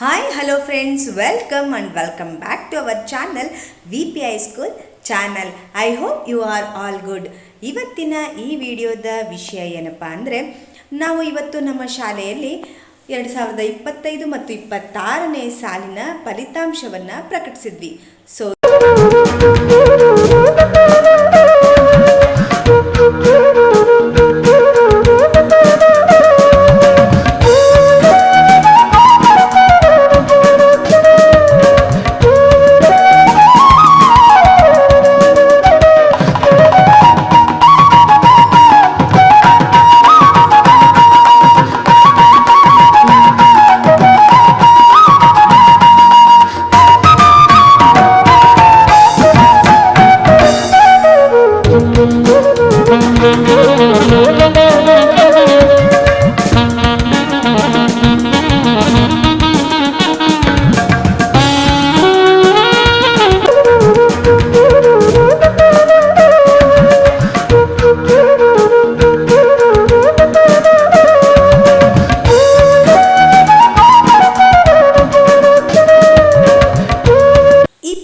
Hi, hello friends, welcome back to our channel VPI School channel. I hope you are all good. ಇವತ್ತಿನ ಈ ವಿಡಿಯೋದ ವಿಷಯ ಏನಪ್ಪ ಅಂದರೆ ನಾವು ಇವತ್ತು ನಮ್ಮ ಶಾಲೆಯಲ್ಲಿ 2025 ಮತ್ತು 26ನೇ ಸಾಲಿನ ಫಲಿತಾಂಶವನ್ನು ಪ್ರಕಟಿಸಿದ್ವಿ.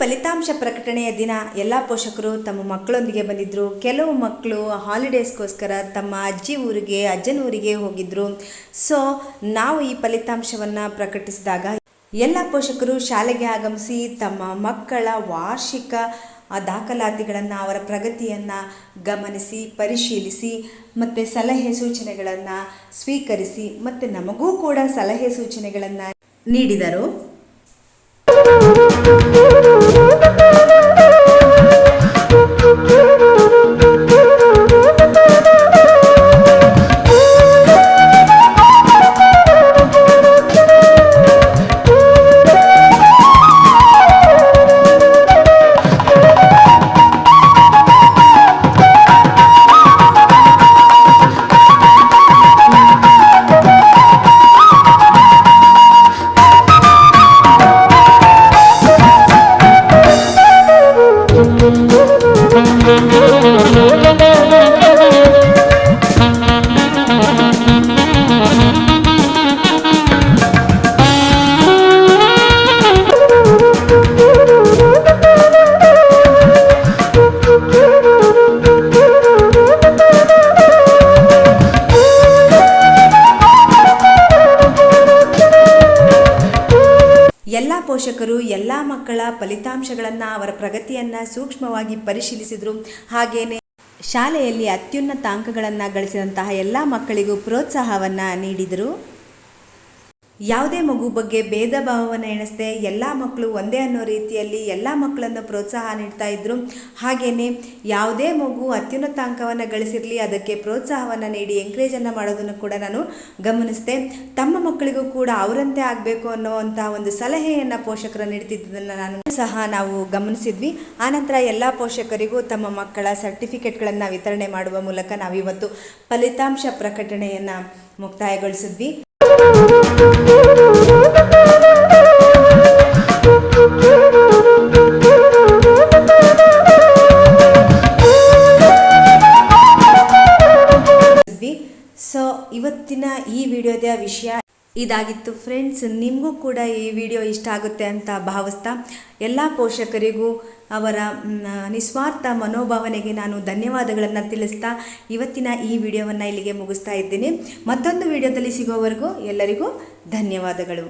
ಫಲಿತಾಂಶ ಪ್ರಕಟಣೆಯ ದಿನ ಎಲ್ಲ ಪೋಷಕರು ತಮ್ಮ ಮಕ್ಕಳೊಂದಿಗೆ ಬಂದಿದ್ದರು. ಕೆಲವು ಮಕ್ಕಳು ಹಾಲಿಡೇಸ್ಗೋಸ್ಕರ ತಮ್ಮ ಅಜ್ಜನ ಊರಿಗೆ ಹೋಗಿದ್ದರು. ಸೊ ನಾವು ಈ ಫಲಿತಾಂಶವನ್ನು ಪ್ರಕಟಿಸಿದಾಗ ಎಲ್ಲ ಪೋಷಕರು ಶಾಲೆಗೆ ಆಗಮಿಸಿ ತಮ್ಮ ಮಕ್ಕಳ ವಾರ್ಷಿಕ ದಾಖಲಾತಿಗಳನ್ನು, ಅವರ ಪ್ರಗತಿಯನ್ನು ಗಮನಿಸಿ, ಪರಿಶೀಲಿಸಿ ಮತ್ತು ಸಲಹೆ ಸೂಚನೆಗಳನ್ನು ಸ್ವೀಕರಿಸಿ ಮತ್ತು ನಮಗೂ ಕೂಡ ಸಲಹೆ ಸೂಚನೆಗಳನ್ನು ನೀಡಿದರು. ಎಲ್ಲ ಪೋಷಕರು ಎಲ್ಲ ಮಕ್ಕಳ ಫಲಿತಾಂಶಗಳನ್ನು, ಅವರ ಪ್ರಗತಿಯನ್ನು ಸೂಕ್ಷ್ಮವಾಗಿ ಪರಿಶೀಲಿಸಿದರು. ಹಾಗೆಯೇ ಶಾಲೆಯಲ್ಲಿ ಅತ್ಯುನ್ನತ ಅಂಕಗಳನ್ನು ಗಳಿಸಿದಂತಹ ಎಲ್ಲ ಮಕ್ಕಳಿಗೂ ಪ್ರೋತ್ಸಾಹವನ್ನು ನೀಡಿದರು. ಯಾವುದೇ ಮಗು ಬಗ್ಗೆ ಭೇದ ಭಾವವನ್ನು ಎಣಿಸದೆ ಎಲ್ಲ ಮಕ್ಕಳು ಒಂದೇ ಅನ್ನೋ ರೀತಿಯಲ್ಲಿ ಎಲ್ಲ ಮಕ್ಕಳನ್ನು ಪ್ರೋತ್ಸಾಹ ನೀಡ್ತಾ ಇದ್ದರು. ಹಾಗೆಯೇ ಯಾವುದೇ ಮಗು ಅತ್ಯುನ್ನತ ಅಂಕವನ್ನು ಗಳಿಸಿರಲಿ, ಅದಕ್ಕೆ ಪ್ರೋತ್ಸಾಹವನ್ನು ನೀಡಿ ಎಂಕರೇಜನ್ನು ಮಾಡೋದನ್ನು ಕೂಡ ನಾನು ಗಮನಿಸಿದೆ. ತಮ್ಮ ಮಕ್ಕಳಿಗೂ ಕೂಡ ಅವರಂತೆ ಆಗಬೇಕು ಅನ್ನುವಂಥ ಒಂದು ಸಲಹೆಯನ್ನು ಪೋಷಕರು ನೀಡ್ತಿದ್ದದನ್ನು ನಾವು ಗಮನಿಸಿದ್ವಿ. ಆನಂತರ ಎಲ್ಲ ಪೋಷಕರಿಗೂ ತಮ್ಮ ಮಕ್ಕಳ ಸರ್ಟಿಫಿಕೇಟ್ಗಳನ್ನು ವಿತರಣೆ ಮಾಡುವ ಮೂಲಕ ನಾವಿವತ್ತು ಫಲಿತಾಂಶ ಪ್ರಕಟಣೆಯನ್ನು ಮುಕ್ತಾಯಗೊಳಿಸಿದ್ವಿ. ಸೊ ಇವತ್ತಿನ ಈ ವಿಡಿಯೋದ ವಿಷಯ ಇದಾಗಿತ್ತು ಫ್ರೆಂಡ್ಸ್. ನಿಮಗೂ ಕೂಡ ಈ ವಿಡಿಯೋ ಇಷ್ಟ ಆಗುತ್ತೆ ಅಂತ ಭಾವಿಸ್ತಾ ಎಲ್ಲ ಪೋಷಕರಿಗೂ ಅವರ ನಿಸ್ವಾರ್ಥ ಮನೋಭಾವನೆಗೆ ನಾನು ಧನ್ಯವಾದಗಳನ್ನು ತಿಳಿಸ್ತಾ ಇವತ್ತಿನ ಈ ವಿಡಿಯೋವನ್ನು ಇಲ್ಲಿಗೆ ಮುಗಿಸ್ತಾ ಇದ್ದೀನಿ. ಮತ್ತೊಂದು ವಿಡಿಯೋದಲ್ಲಿ ಸಿಗೋವರೆಗೂ ಎಲ್ಲರಿಗೂ ಧನ್ಯವಾದಗಳು.